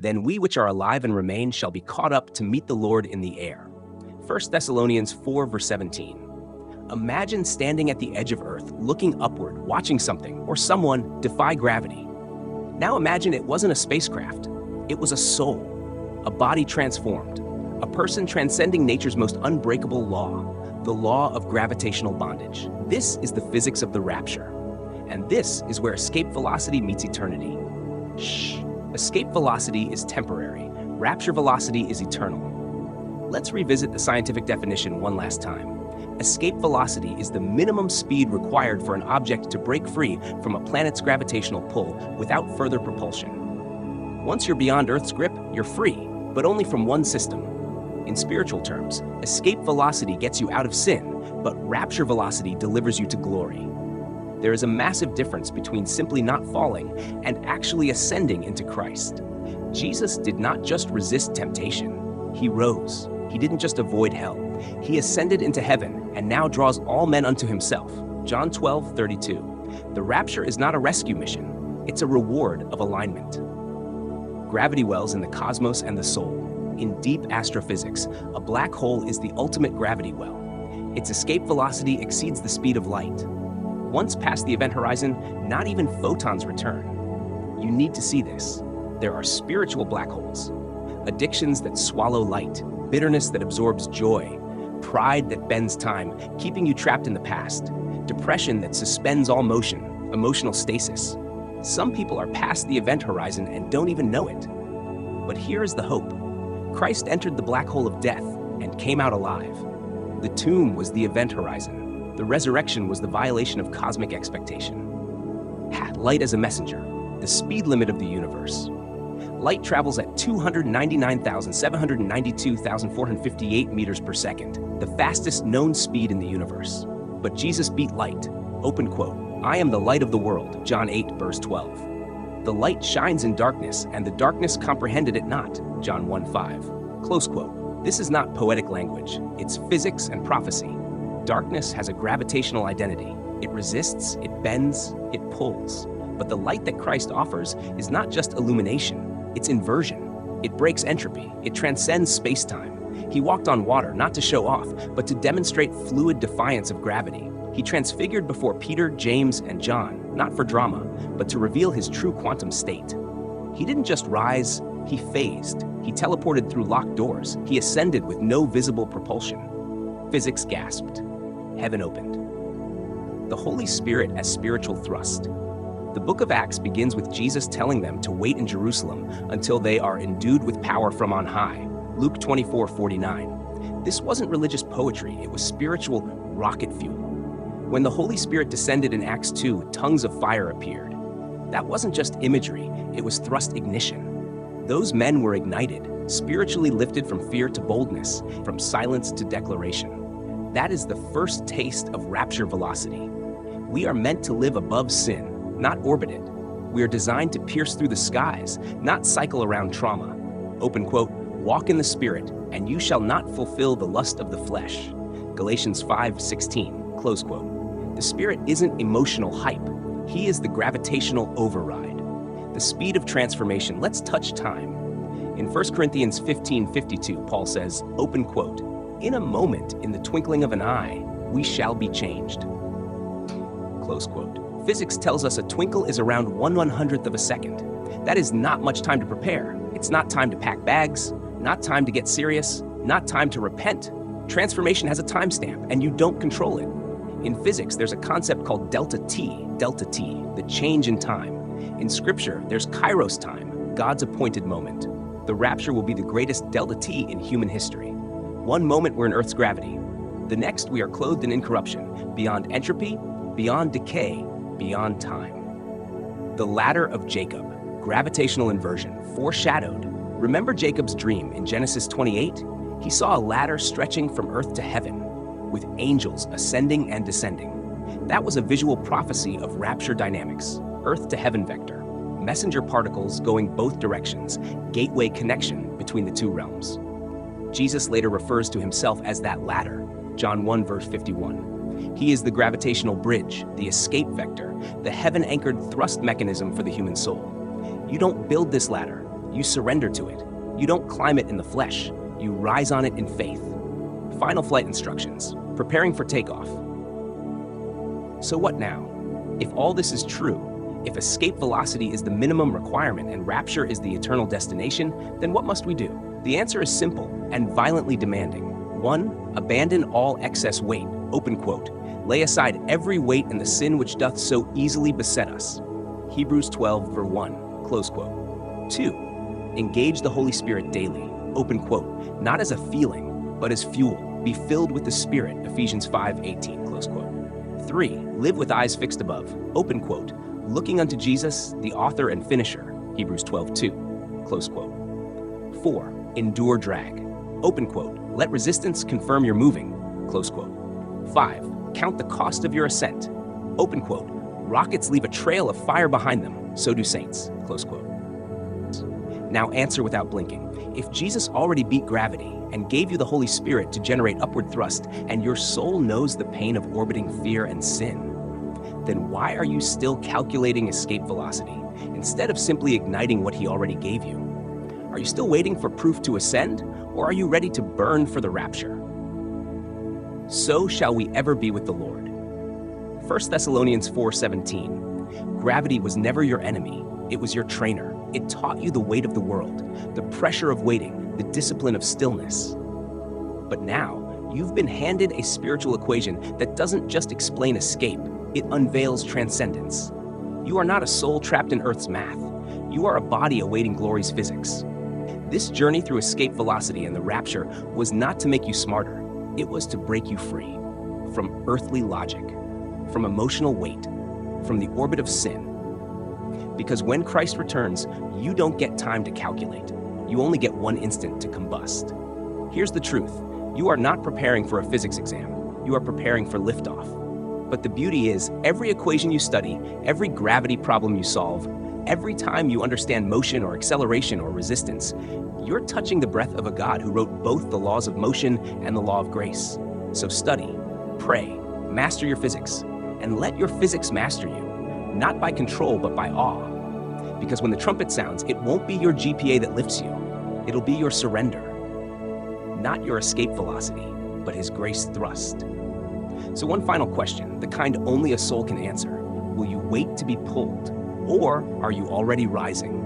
Then we which are alive and remain shall be caught up to meet the Lord in the air. 1 Thessalonians 4, verse 17. Imagine standing at the edge of Earth, looking upward, watching something or someone defy gravity. Now imagine it wasn't a spacecraft. It was a soul, a body transformed, a person transcending nature's most unbreakable law, the law of gravitational bondage. This is the physics of the rapture. And this is where escape velocity meets eternity. Shh. Escape velocity is temporary. Rapture velocity is eternal. Let's revisit the scientific definition one last time. Escape velocity is the minimum speed required for an object to break free from a planet's gravitational pull without further propulsion. Once you're beyond Earth's grip, you're free, but only from one system. In spiritual terms, escape velocity gets you out of sin, but rapture velocity delivers you to glory. There is a massive difference between simply not falling and actually ascending into Christ. Jesus did not just resist temptation, he rose. He didn't just avoid hell. He ascended into heaven and now draws all men unto himself. John 12:32. The rapture is not a rescue mission. It's a reward of alignment. Gravity wells in the cosmos and the soul. In deep astrophysics, a black hole is the ultimate gravity well. Its escape velocity exceeds the speed of light. Once past the event horizon, not even photons return. You need to see this. There are spiritual black holes. Addictions that swallow light, bitterness that absorbs joy, pride that bends time, keeping you trapped in the past, depression that suspends all motion, emotional stasis. Some people are past the event horizon and don't even know it. But here is the hope. Christ entered the black hole of death and came out alive. The tomb was the event horizon. The resurrection was the violation of cosmic expectation. Light as a messenger, the speed limit of the universe. Light travels at 299,792,458 meters per second, the fastest known speed in the universe. But Jesus beat light. Open quote. I am the light of the world, John 8, verse 12. The light shines in darkness, and the darkness comprehended it not, John 1:5. Close quote. This is not poetic language. It's physics and prophecy. Darkness has a gravitational identity. It resists, it bends, it pulls. But the light that Christ offers is not just illumination. It's inversion. It breaks entropy. It transcends space-time. He walked on water not to show off, but to demonstrate fluid defiance of gravity. He transfigured before Peter, James, and John, not for drama, but to reveal his true quantum state. He didn't just rise, he phased. He teleported through locked doors. He ascended with no visible propulsion. Physics gasped. Heaven opened. The Holy Spirit as spiritual thrust. The book of Acts begins with Jesus telling them to wait in Jerusalem until they are endued with power from on high. Luke 24:49. This wasn't religious poetry, it was spiritual rocket fuel. When the Holy Spirit descended in Acts 2, tongues of fire appeared. That wasn't just imagery, it was thrust ignition. Those men were ignited, spiritually lifted from fear to boldness, from silence to declaration. That is the first taste of rapture velocity. We are meant to live above sin, not orbit it. We are designed to pierce through the skies, not cycle around trauma. Open quote, walk in the Spirit, and you shall not fulfill the lust of the flesh. Galatians 5:16, close quote. The Spirit isn't emotional hype. He is the gravitational override. The speed of transformation. Let's touch time. In 1 Corinthians 15:52, Paul says, open quote, in a moment, in the twinkling of an eye, we shall be changed. Close quote. Physics tells us a twinkle is around 1/100th of a second. That is not much time to prepare. It's not time to pack bags, not time to get serious, not time to repent. Transformation has a timestamp, and you don't control it. In physics, there's a concept called delta T, the change in time. In Scripture, there's Kairos time, God's appointed moment. The rapture will be the greatest delta T in human history. One moment we're in Earth's gravity. The next, we are clothed in incorruption, beyond entropy, beyond decay, beyond time. The ladder of Jacob, gravitational inversion, foreshadowed. Remember Jacob's dream in Genesis 28? He saw a ladder stretching from earth to heaven, with angels ascending and descending. That was a visual prophecy of rapture dynamics, earth to heaven vector, messenger particles going both directions, gateway connection between the two realms. Jesus later refers to himself as that ladder, John 1 verse 51. He is the gravitational bridge, the escape vector, the heaven-anchored thrust mechanism for the human soul. You don't build this ladder, You surrender to it. You don't climb it in the flesh. You rise on it in faith. Final flight instructions. Preparing for takeoff. So what now? If all this is true, if escape velocity is the minimum requirement and rapture is the eternal destination, then what must we do? The answer is simple and violently demanding. 1. Abandon all excess weight. Open quote. Lay aside every weight and the sin which doth so easily beset us. Hebrews 12, verse 1. Close quote. 2. Engage the Holy Spirit daily. Open quote. Not as a feeling, but as fuel. Be filled with the Spirit. Ephesians 5:18. Close quote. 3. Live with eyes fixed above. Open quote. Looking unto Jesus, the author and finisher. Hebrews 12:2. Close quote. 4. Endure drag. Open quote. Let resistance confirm you're moving. Close quote. 5. Count the cost of your ascent. Open quote. Rockets leave a trail of fire behind them. So do saints. Close quote. Now answer without blinking. If Jesus already beat gravity and gave you the Holy Spirit to generate upward thrust, and your soul knows the pain of orbiting fear and sin, then why are you still calculating escape velocity instead of simply igniting what he already gave you? Are you still waiting for proof to ascend, or are you ready to burn for the rapture? So shall we ever be with the Lord. 1 Thessalonians 4:17. Gravity was never your enemy, it was your trainer. It taught you the weight of the world, the pressure of waiting, the discipline of stillness. But now, you've been handed a spiritual equation that doesn't just explain escape, it unveils transcendence. You are not a soul trapped in Earth's math. You are a body awaiting glory's physics. This journey through escape velocity and the rapture was not to make you smarter. It was to break you free from earthly logic, from emotional weight, from the orbit of sin. Because when Christ returns, you don't get time to calculate. You only get one instant to combust. Here's the truth. You are not preparing for a physics exam. You are preparing for liftoff. But the beauty is, every equation you study, every gravity problem you solve, every time you understand motion or acceleration or resistance, you're touching the breath of a God who wrote both the laws of motion and the law of grace. So study, pray, master your physics, and let your physics master you. Not by control, but by awe. Because when the trumpet sounds, it won't be your GPA that lifts you. It'll be your surrender. Not your escape velocity, but his grace thrust. So one final question, the kind only a soul can answer. Will you wait to be pulled? Or are you already rising?